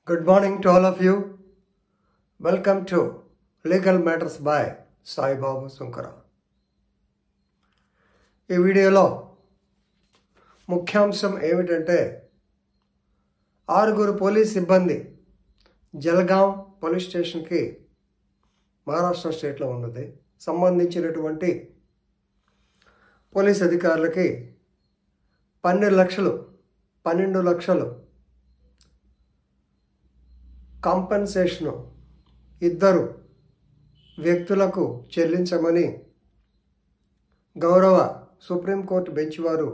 Good morning to all of you. Welcome to Legal Matters by Sai Babu Sunkara. ఈ వీడియోలో ముఖ్యాంశం ఏమిటంటే 6 police సిబ్బంది Jalgaon police స్టేషన్కి మహారాష్ట్ర స్టేట్లో ఉన్నది సంబంధించినటువంటి పోలీస్ అధికారులకి 12 లక్షలు కాంపెన్సేషను ఇద్దరు వ్యక్తులకు చెల్లించమని గౌరవ సుప్రీంకోర్టు బెంచ్ వారు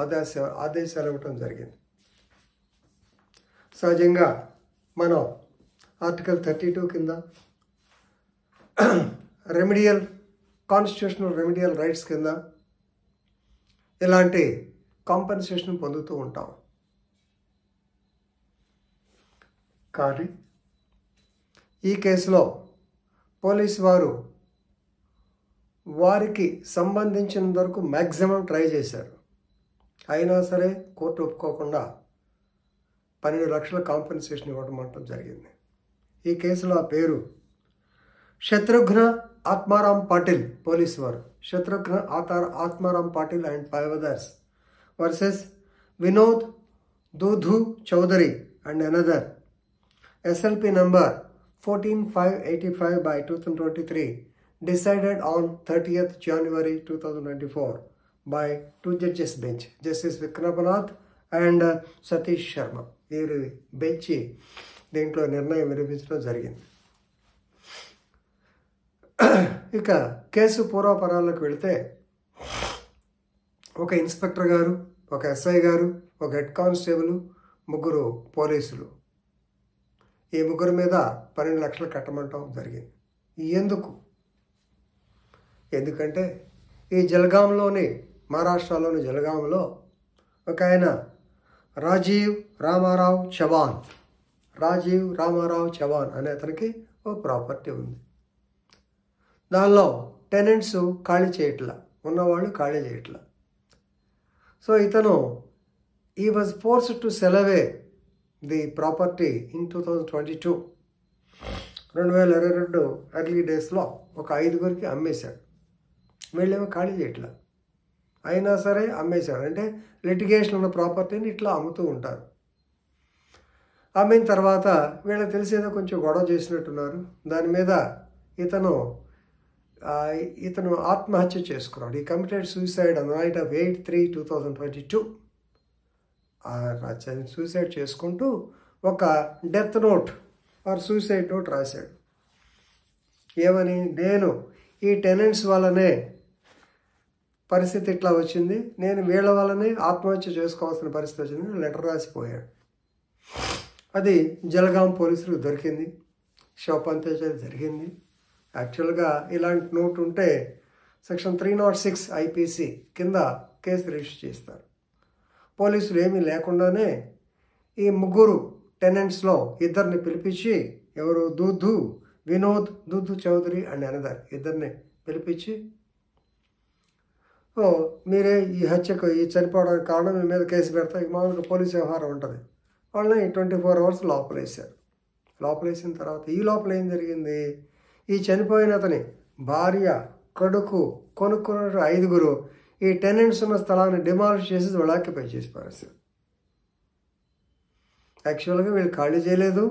ఆదేశాలు ఇవ్వటం జరిగింది. సహజంగా మనం ఆర్టికల్ 32 కింద కాన్స్టిట్యూషనల్ రెమిడియల్ రైట్స్ కింద ఇలాంటి కాంపెన్సేషన్ పొందుతూ ఉంటాం. కానీ ఈ కేసులో పోలీసు వారు వారికి సంబంధించినంత వరకు మ్యాక్సిమం ట్రై చేశారు. అయినా సరే కోర్టు ఒప్పుకోకుండా 12 లక్షల కాంపెన్సేషన్ ఇవ్వడం అంటం జరిగింది. ఈ కేసులో ఆ పేరు శత్రుఘ్న ఆత్మారాం పాటిల్ పోలీసు వారు Shatrughna Atmaram Patil and 5 others versus Vinod Dudhu Chaudhari and another SLP number 14585 by 2023 decided on 30th January 2024 by 2 judges bench, Justice Vikramath and Satish Sharma. వీరి బెంచ్ దీంట్లో నిర్ణయం వినిపించడం జరిగింది. ఇక కేసు పూర్వపరాలకు వెళితే ఒక ఇన్స్పెక్టర్ గారు, ఒక SI గారు, ఒక హెడ్ కానిస్టేబుల్, 3 పోలీసులు ఈ 3 మీద 12 లక్షలు కట్టమంటాం జరిగింది. ఎందుకంటే ఈ జల్గాంలోని మహారాష్ట్రలోని జల్గాంలో ఒక ఆయన రాజీవ్ రామారావు చవాన్ అనే అతనికి ఓ ప్రాపర్టీ ఉంది. దానిలో టెనెంట్స్ ఖాళీ చేయట్లా, ఉన్నవాళ్ళు ఖాళీ చేయట్లా. సో ఇతను ఈ was forced to cell away the property in 2022 early డేస్లో ఒక 5 అమ్మేశాడు. వీళ్ళేమో ఖాళీ చేయట్లా, అయినా సరే అమ్మేశాడు. అంటే లిటిగేషన్ ఉన్న ప్రాపర్టీని ఇట్లా అమ్ముతూ ఉంటారు. అమ్మిన తర్వాత వీళ్ళకి తెలిసేదో కొంచెం గొడవ చేసినట్టున్నారు. దాని మీద ఇతను ఆత్మహత్య చేసుకున్నాడు. ఈ committed suicide on knight of 8/3/2022 suicide చేసుకుంటూ ఒక death note are suicide note రాశాడు. ఏమని, నేను ఈ టెనెంట్స్ వల్లనే పరిస్థితి ఇట్లా వచ్చింది, నేను వీళ్ళ వల్లనే ఆత్మహత్య చేసుకోవాల్సిన పరిస్థితి వచ్చింది, లెటర్ రాసిపోయాడు. అది జల్గాం పోలీసులకు దొరికింది. శవపంతేజ జరిగింది. యాక్చువల్గా ఇలాంటి నోట్ ఉంటే సెక్షన్ 306 IPC కింద కేసు రిజిస్టర్ చేస్తారు. పోలీసులు ఏమీ లేకుండానే ఈ 3 టెనెంట్స్లో 2 పిలిపించి, ఎవరు వినోద్ దూధు చౌదరి అండ్ అనదర్ 2 పిలిపించి, మీరే ఈ హత్యకు ఈ చనిపోవడానికి కారణం, మీ మీద కేసు పెడతా, మామూలుగా పోలీసు వ్యవహారం ఉంటుంది. వాళ్ళని 24 hours లోపలేశారు. లోపలేసిన తర్వాత ఈ లోపల ఏం జరిగింది, ఈ చనిపోయిన అతని భార్య, కొడుకు, కొనుక్కున్న 5 ఈ టెనెంట్స్ ఉన్న స్థలాన్ని డిమాలిష్ చేసి వాళ్ళు ఆక్యుపై చేసి పారేశారు. యాక్చువల్గా వీళ్ళు ఖాళీ చేయలేదు.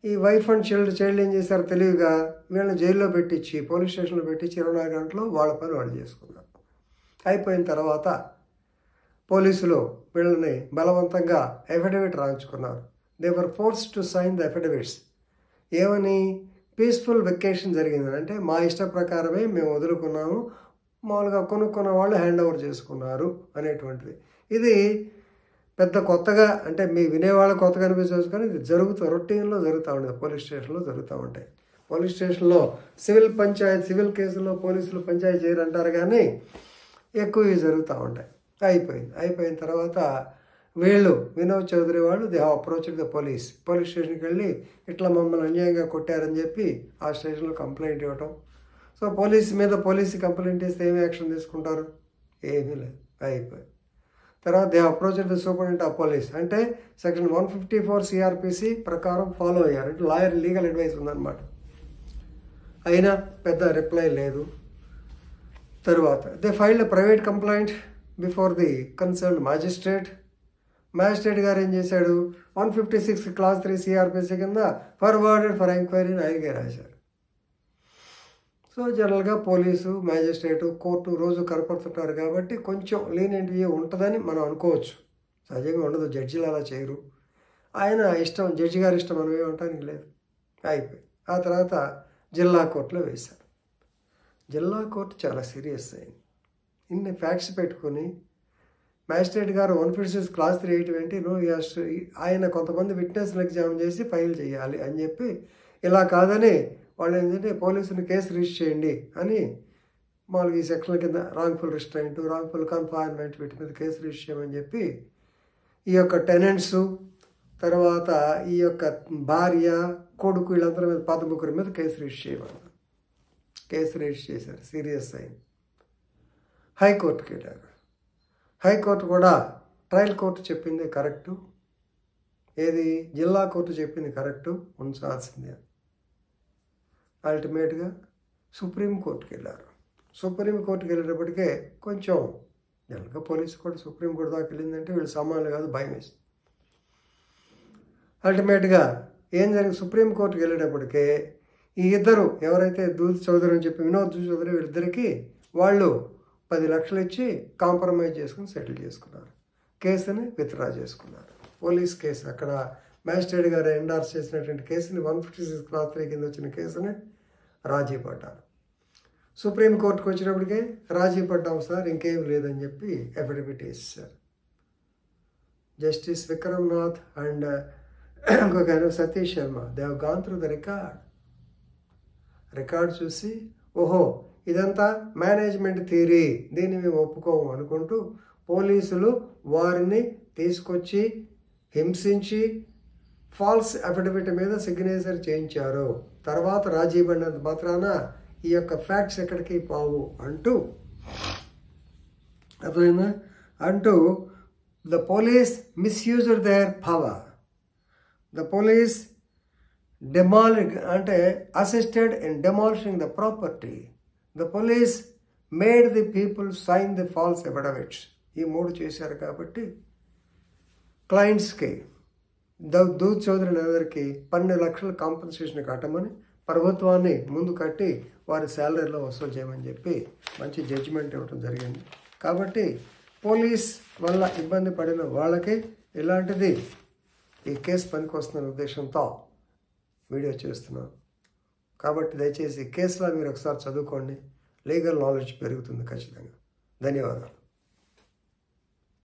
ఈ వైఫ్ అండ్ చైల్డ్ ఏం చేశారు, తెలివిగా వీళ్ళని జైల్లో పెట్టించి, పోలీస్ స్టేషన్లో పెట్టించి 24 గంటలు వాళ్ళ పని వాళ్ళు చేసుకున్నారు. అయిపోయిన తర్వాత పోలీసులు వీళ్ళని బలవంతంగా అఫిడవిట్ రాయించుకున్నారు. They were forced to sign the affidavits. ఏమని, పీస్ఫుల్ వెకేషన్ జరిగిందని, అంటే మా ఇష్ట ప్రకారమే మేము వదులుకున్నాము, మామూలుగా కొనుక్కున్న వాళ్ళు హ్యాండ్ ఓవర్ చేసుకున్నారు అనేటువంటిది. ఇది పెద్ద కొత్తగా, అంటే మీ వినేవాళ్ళు కొత్తగా అనిపించవచ్చు, కానీ ఇది రొటీన్లో జరుగుతూ ఉండేది. పోలీస్ స్టేషన్లో జరుగుతూ ఉంటాయి. పోలీస్ స్టేషన్లో సివిల్ కేసుల్లో పోలీసులు పంచాయతీ చేయరంటారు, కానీ ఎక్కువ జరుగుతూ ఉంటాయి. అయిపోయిన తర్వాత వీళ్ళు వినోద్ చౌదరి వాళ్ళు they have approached the police స్టేషన్కి వెళ్ళి ఇట్లా మమ్మల్ని అన్యాయంగా కొట్టారని చెప్పి ఆ స్టేషన్లో కంప్లైంట్ ఇవ్వటం. సో పోలీసు కంప్లైంట్ ఇస్తే ఏమి యాక్షన్ తీసుకుంటారు, ఏమీ లేదు. అయిపోయి తర్వాత they approach the superintendent of police, అంటే సెక్షన్ 154 సిఆర్పిసి ప్రకారం ఫాలో అయ్యారు, అంటే లాయర్ లీగల్ అడ్వైస్ ఉందన్నమాట. అయినా పెద్ద రిప్లై లేదు. తర్వాత they filed private complaint before the concern magistrate. Magistrate గారు ఏం చేశాడు, 156 క్లాస్ 3 సిఆర్పిసి కింద ఫార్వర్డెడ్ ఫర్ ఎంక్వైరీ అని ఆయనకే రాశారు. సో జనరల్గా పోలీసు, మ్యాజిస్ట్రేటు, కోర్టు రోజు కనపడుతుంటారు కాబట్టి కొంచెం లీనియంట్ వ్యూ ఉంటుందని మనం అనుకోవచ్చు. సహజంగా ఉండదు, జడ్జిలు అలా చేయరు. ఆయన ఇష్టం, జడ్జి గారి ఇష్టం, మనం ఏమంటానికి లేదు. అయిపోయి ఆ తర్వాత జిల్లా కోర్టులో వేశారు. జిల్లా కోర్టు చాలా సీరియస్ అయింది. ఇన్ని ఫ్యాక్ట్స్ పెట్టుకుని మ్యాజిస్ట్రేట్ గారు 156 క్లాస్ 3 820 నో ఆయన కొంతమంది విట్నెస్లు ఎగ్జామ్ చేసి ఫైల్ చేయాలి అని చెప్పి, ఇలా కాదని వాళ్ళు ఏంటంటే పోలీసులు కేసు రిజిస్టర్ చేయండి అని మామూలుగా ఈ సెక్షన్ల కింద రాంగ్ఫుల్ రిస్ట్రైంట్, రాంగ్ఫుల్ కన్ఫైన్మెంట్ వీటి మీద కేసు రిజిస్టర్ చేయమని చెప్పి ఈ యొక్క టెనెంట్స్, తర్వాత ఈ యొక్క భార్య, కొడుకు వీళ్ళందరి మీద 13 మీద కేసు రిజిస్టర్ చేయమన్నారు. కేసు రిజిస్టర్ చేశారు. సీరియస్ అయింది. హైకోర్టుకి వెళ్ళారు. హైకోర్టు కూడా ట్రయల్ కోర్టు చెప్పింది కరెక్టు, ఏది జిల్లా కోర్టు చెప్పింది కరెక్టు, ఉంచాల్సిందే. అల్టిమేట్గా సుప్రీంకోర్టుకి వెళ్ళారు. సుప్రీంకోర్టుకి వెళ్ళేటప్పటికే కొంచెం జనరల్గా పోలీసు కూడా సుప్రీంకోర్టు దాకా వెళ్ళిందంటే వీళ్ళు సామాన్లు కాదు, భయం వేసింది. అల్టిమేట్గా ఏం జరిగింది, సుప్రీంకోర్టుకి వెళ్ళేటప్పటికే ఈ ఇద్దరు ఎవరైతే దూద్ చౌదరి అని చెప్పి వినోద్ చౌదరి, వీళ్ళిద్దరికీ వాళ్ళు 10 లక్షలు ఇచ్చి కాంప్రమైజ్ చేసుకుని సెటిల్ చేసుకున్నారు. కేసుని విత్డ్రా చేసుకున్నారు. పోలీస్ కేసు అక్కడ మ్యాజిస్ట్రేట్ గారు ఎండార్స్ చేసినటువంటి కేసుని 156 క్లాస్ 3 కింద వచ్చిన కేసుని రాజీ పడ్డారు. సుప్రీంకోర్టుకు వచ్చినప్పటికే రాజీ పడ్డాం సార్, ఇంకేం లేదని చెప్పి అఫిడవిట్ వేసేసారు. జస్టిస్ విక్రమ్నాథ్ అండ్ ఇంకొక Satish Sharma, they have gone through the record చూసి, ఓహో ఇదంతా మేనేజ్మెంట్ థియరీ, దీన్ని మేము ఒప్పుకోము అనుకుంటూ పోలీసులు వారిని తీసుకొచ్చి హింసించి ఫాల్స్ అఫిడవిట్ మీద సిగ్నేచర్ చేయించారు. తర్వాత రాజీ పడినంత మాత్రాన ఈ యొక్క ఫ్యాక్ట్స్ ఎక్కడికి పావు అంటూ అర్థమైందా అంటూ the police misused there power. The police assisted in demolishing the property. The police made the people sign the false affidavits. ఈ 3 చేశారు కాబట్టి క్లయింట్స్కి దూద్ చౌదరి అందరికీ 12 లక్షల కాంపెన్సేషన్ కట్టమని ప్రభుత్వాన్ని ముందు కట్టి వారి శాలరీలో వసూలు చేయమని చెప్పి మంచి జడ్జిమెంట్ ఇవ్వడం జరిగింది. కాబట్టి పోలీస్ వల్ల ఇబ్బంది పడిన వాళ్ళకి ఇలాంటిది ఈ కేసు పనికి వస్తున్న ఉద్దేశంతో వీడియో చేస్తున్నాను. కాబట్టి దయచేసి కేసులో మీరు ఒకసారి చదువుకోండి, లీగల్ నాలెడ్జ్ పెరుగుతుంది ఖచ్చితంగా. ధన్యవాదాలు.